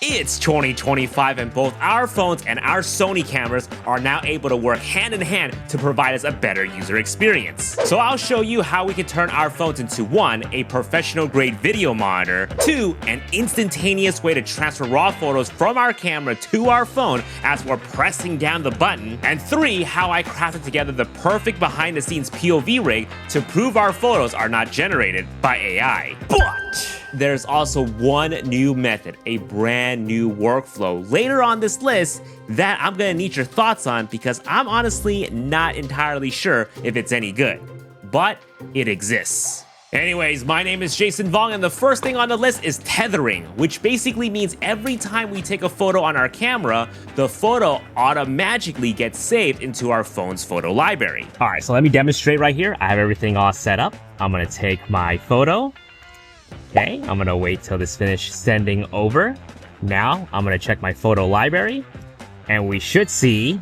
It's 2025 and both our phones and our Sony cameras are now able to work hand in hand to provide us a better user experience. So I'll show you how we can turn our phones into 1. A professional grade video monitor, 2. An instantaneous way to transfer raw photos from our camera to our phone as we're pressing down the button, and 3. How I crafted together the perfect behind the scenes POV rig to prove our photos are not generated by AI. But there's also one new method, a brand new workflow later on this list that I'm gonna need your thoughts on because I'm honestly not entirely sure if it's any good, but it exists. Anyways, my name is Jason Vong, and the first thing on the list is tethering, which basically means every time we take a photo on our camera, the photo automatically gets saved into our phone's photo library. All right, so let me demonstrate right here. I have everything all set up. I'm gonna take my photo. Okay, I'm gonna wait till this finishes sending over. Now, I'm gonna check my photo library, and we should see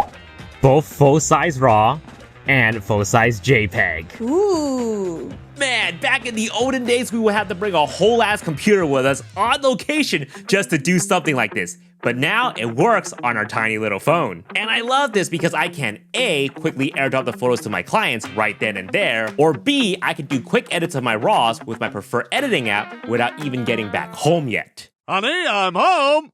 both full-size RAW and full-size JPEG. Ooh. Man, back in the olden days, we would have to bring a whole ass computer with us on location just to do something like this. But now it works on our tiny little phone. And I love this because I can A, quickly airdrop the photos to my clients right then and there, or B, I can do quick edits of my RAWs with my preferred editing app without even getting back home yet. Honey, I'm home!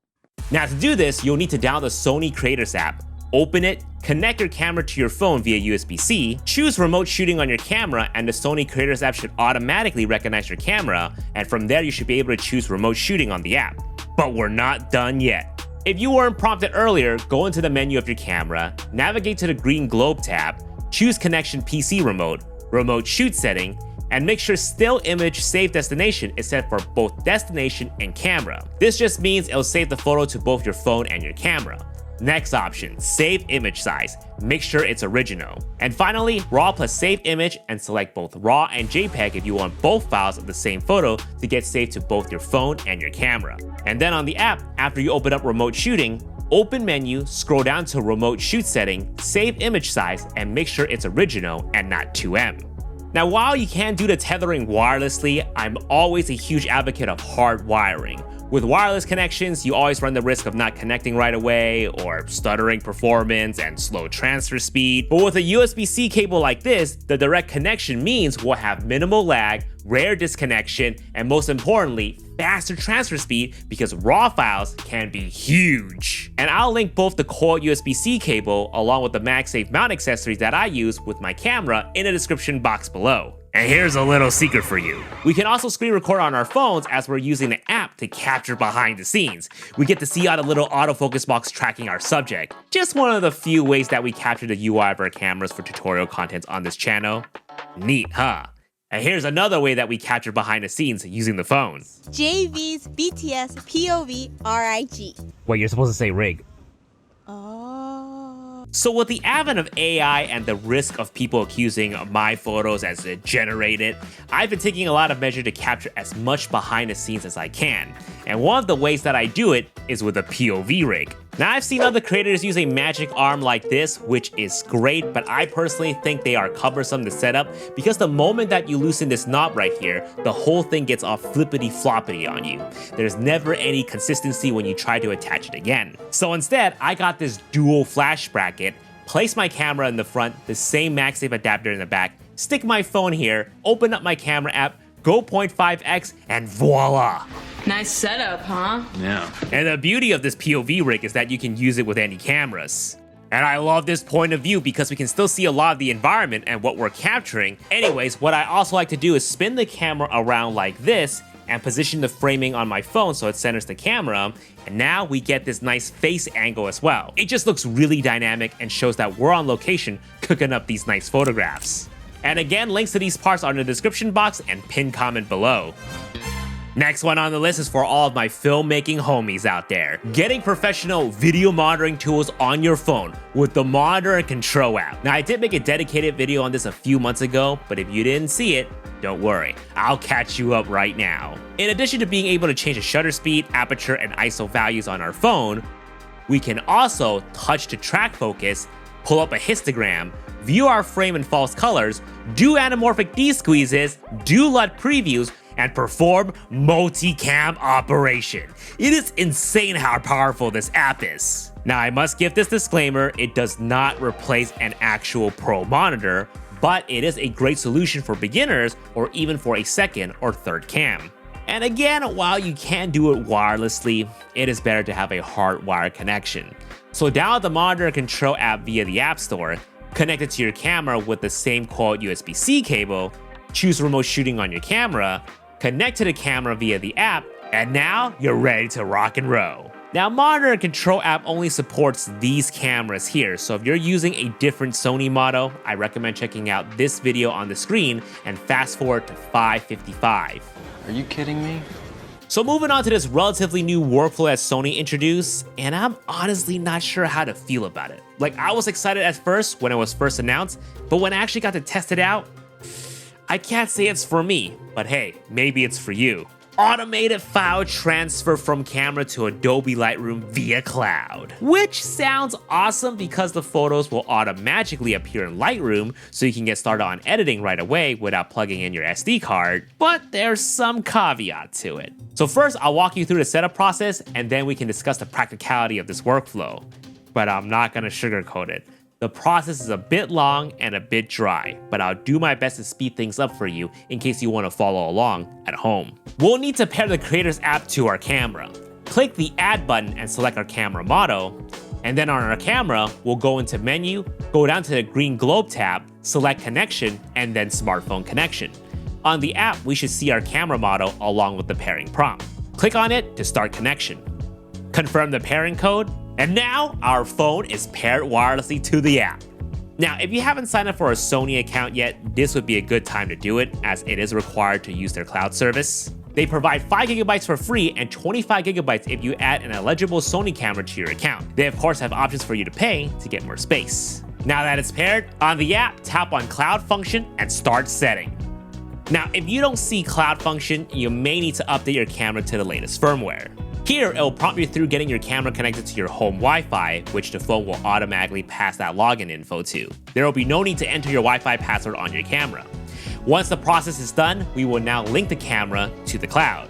Now to do this, you'll need to download the Sony Creators app. Open it, connect your camera to your phone via USB-C, choose remote shooting on your camera, and the Sony Creators app should automatically recognize your camera, and from there you should be able to choose remote shooting on the app. But we're not done yet. If you weren't prompted earlier, go into the menu of your camera, navigate to the green globe tab, choose Connection PC Remote, Remote Shoot Setting, and make sure Still Image Save Destination is set for both destination and camera. This just means it'll save the photo to both your phone and your camera. Next option, save image size. Make sure it's original. And finally, RAW plus save image, and select both RAW and JPEG if you want both files of the same photo to get saved to both your phone and your camera. And then on the app, after you open up remote shooting, open menu, scroll down to remote shoot setting, save image size, and make sure it's original and not 2M. Now, while you can do the tethering wirelessly, I'm always a huge advocate of hard wiring. With wireless connections, you always run the risk of not connecting right away, or stuttering performance and slow transfer speed. But with a USB-C cable like this, the direct connection means we'll have minimal lag, rare disconnection, and most importantly, faster transfer speed because RAW files can be huge. And I'll link both the Coiled USB-C cable along with the MagSafe mount accessories that I use with my camera in the description box below. And here's a little secret for you. We can also screen record on our phones as we're using the app to capture behind the scenes. We get to see all the little autofocus box tracking our subject. Just one of the few ways that we capture the UI of our cameras for tutorial content on this channel. Neat, huh? And here's another way that we capture behind the scenes using the phone. JV's BTS POV RIG. Wait, you're supposed to say rig. Oh. So with the advent of AI and the risk of people accusing my photos as generated, I've been taking a lot of measures to capture as much behind the scenes as I can. And one of the ways that I do it is with a POV rig. Now, I've seen other creators use a magic arm like this, which is great, but I personally think they are cumbersome to set up because the moment that you loosen this knob right here, the whole thing gets all flippity-floppity on you. There's never any consistency when you try to attach it again. So instead, I got this dual flash bracket, place my camera in the front, the same MagSafe adapter in the back, stick my phone here, open up my camera app, go 0.5x, and voila! Nice setup, huh? Yeah. And the beauty of this POV rig is that you can use it with any cameras. And I love this point of view because we can still see a lot of the environment and what we're capturing. Anyways, what I also like to do is spin the camera around like this and position the framing on my phone so it centers the camera. And now we get this nice face angle as well. It just looks really dynamic and shows that we're on location cooking up these nice photographs. And again, links to these parts are in the description box and pinned comment below. Next one on the list is for all of my filmmaking homies out there. Getting professional video monitoring tools on your phone with the Monitor and Control app. Now, I did make a dedicated video on this a few months ago, but if you didn't see it, don't worry, I'll catch you up right now. In addition to being able to change the shutter speed, aperture, and ISO values on our phone, we can also touch to track focus, pull up a histogram, view our frame in false colors, do anamorphic D-squeezes, do LUT previews, and perform multicam operation. It is insane how powerful this app is. Now, I must give this disclaimer, it does not replace an actual pro monitor, but it is a great solution for beginners or even for a second or third cam. And again, while you can do it wirelessly, it is better to have a hardwired connection. So download the Monitor Control app via the App Store, connect it to your camera with the same Coiled USB-C cable, choose remote shooting on your camera, connect to the camera via the app, and now you're ready to rock and roll. Now, Monitor Control app only supports these cameras here, so if you're using a different Sony model, I recommend checking out this video on the screen and fast forward to 5:55. Are you kidding me? So moving on to this relatively new workflow that Sony introduced, and I'm honestly not sure how to feel about it. Like, I was excited at first when it was first announced, but when I actually got to test it out, I can't say it's for me, but hey, maybe it's for you. Automated file transfer from camera to Adobe Lightroom via cloud. Which sounds awesome because the photos will automatically appear in Lightroom so you can get started on editing right away without plugging in your SD card, but there's some caveat to it. So first, I'll walk you through the setup process and then we can discuss the practicality of this workflow. But I'm not gonna sugarcoat it. The process is a bit long and a bit dry, but I'll do my best to speed things up for you in case you want to follow along at home. We'll need to pair the Creators app to our camera. Click the Add button and select our camera model, and then on our camera, we'll go into Menu, go down to the green globe tab, select Connection, and then Smartphone Connection. On the app, we should see our camera model along with the pairing prompt. Click on it to start connection. Confirm the pairing code, and now our phone is paired wirelessly to the app. Now, if you haven't signed up for a Sony account yet, this would be a good time to do it as it is required to use their cloud service. They provide 5 GB for free and 25 GB if you add an eligible Sony camera to your account. They of course have options for you to pay to get more space. Now that it's paired, on the app, tap on Cloud function and start setting. Now, if you don't see Cloud function, you may need to update your camera to the latest firmware. Here, it will prompt you through getting your camera connected to your home Wi-Fi, which the phone will automatically pass that login info to. There will be no need to enter your Wi-Fi password on your camera. Once the process is done, we will now link the camera to the cloud.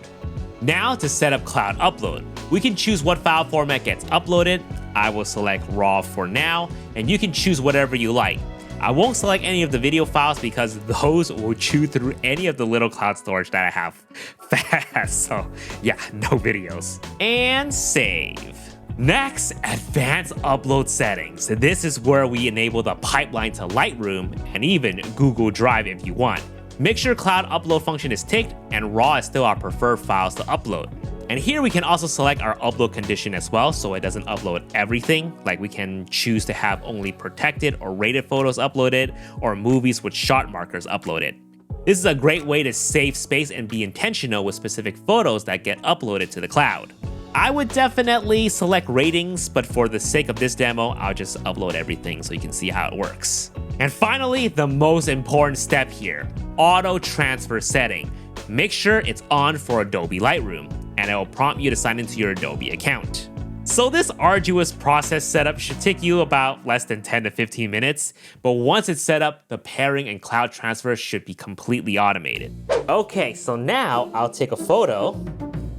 Now to set up cloud upload. We can choose what file format gets uploaded. I will select RAW for now, and you can choose whatever you like. I won't select any of the video files because those will chew through any of the little cloud storage that I have fast. So yeah, no videos. And save. Next, advanced upload settings. This is where we enable the pipeline to Lightroom and even Google Drive if you want. Make sure cloud upload function is ticked and RAW is still our preferred files to upload. And here we can also select our upload condition as well, so it doesn't upload everything. Like we can choose to have only protected or rated photos uploaded, or movies with shot markers uploaded. This is a great way to save space and be intentional with specific photos that get uploaded to the cloud. I would definitely select ratings, but for the sake of this demo, I'll just upload everything so you can see how it works. And finally, the most important step here, auto transfer setting. Make sure it's on for Adobe Lightroom, and it will prompt you to sign into your Adobe account. So this arduous process setup should take you about less than 10 to 15 minutes, but once it's set up, the pairing and cloud transfer should be completely automated. Okay, so now I'll take a photo.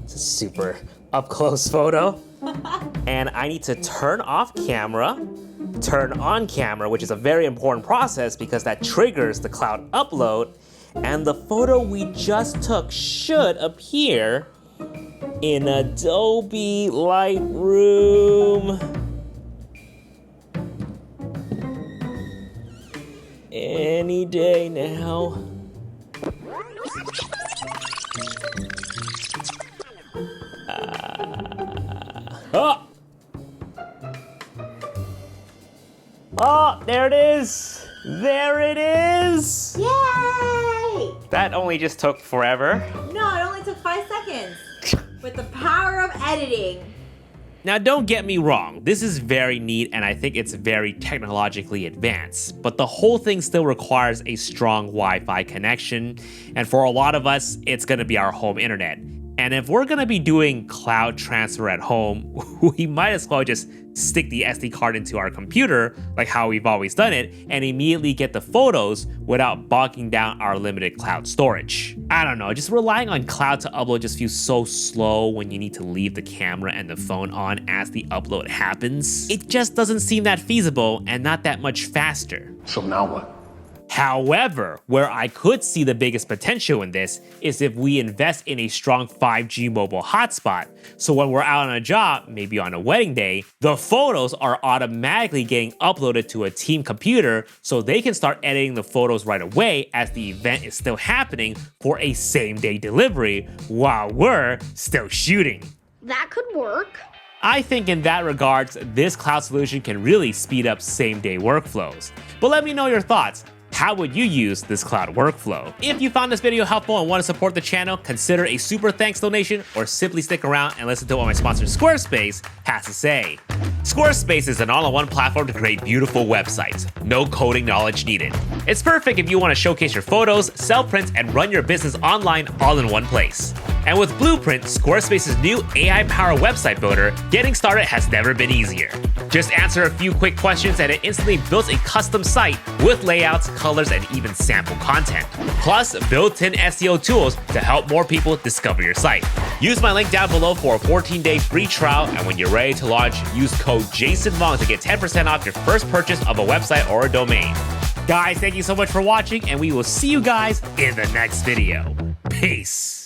It's a super up close photo. And I need to turn off camera, turn on camera, which is a very important process because that triggers the cloud upload, and the photo we just took should appear in Adobe Lightroom any day now. Oh, there it is. There it is. Yay! That only just took forever. No, it only took 5 seconds. With the power of editing. Now, don't get me wrong, this is very neat and I think it's very technologically advanced, but the whole thing still requires a strong Wi-Fi connection, and for a lot of us, it's gonna be our home internet. And if we're gonna be doing cloud transfer at home, we might as well just stick the SD card into our computer, like how we've always done it, and immediately get the photos without bogging down our limited cloud storage. I don't know, just relying on cloud to upload just feels so slow when you need to leave the camera and the phone on as the upload happens. It just doesn't seem that feasible and not that much faster. So now what? However, where I could see the biggest potential in this is if we invest in a strong 5G mobile hotspot. So when we're out on a job, maybe on a wedding day, the photos are automatically getting uploaded to a team computer so they can start editing the photos right away as the event is still happening for a same-day delivery while we're still shooting. That could work. I think in that regards, this cloud solution can really speed up same-day workflows. But let me know your thoughts. How would you use this cloud workflow? If you found this video helpful and want to support the channel, consider a super thanks donation or simply stick around and listen to what my sponsor Squarespace has to say. Squarespace is an all-in-one platform to create beautiful websites. No coding knowledge needed. It's perfect if you want to showcase your photos, sell prints, and run your business online all in one place. And with Blueprint, Squarespace's new AI-powered website builder, getting started has never been easier. Just answer a few quick questions and it instantly builds a custom site with layouts, colors, and even sample content. Plus, built-in SEO tools to help more people discover your site. Use my link down below for a 14-day free trial, and when you're ready to launch, use code JASONVONG to get 10% off your first purchase of a website or a domain. Guys, thank you so much for watching, and we will see you guys in the next video. Peace.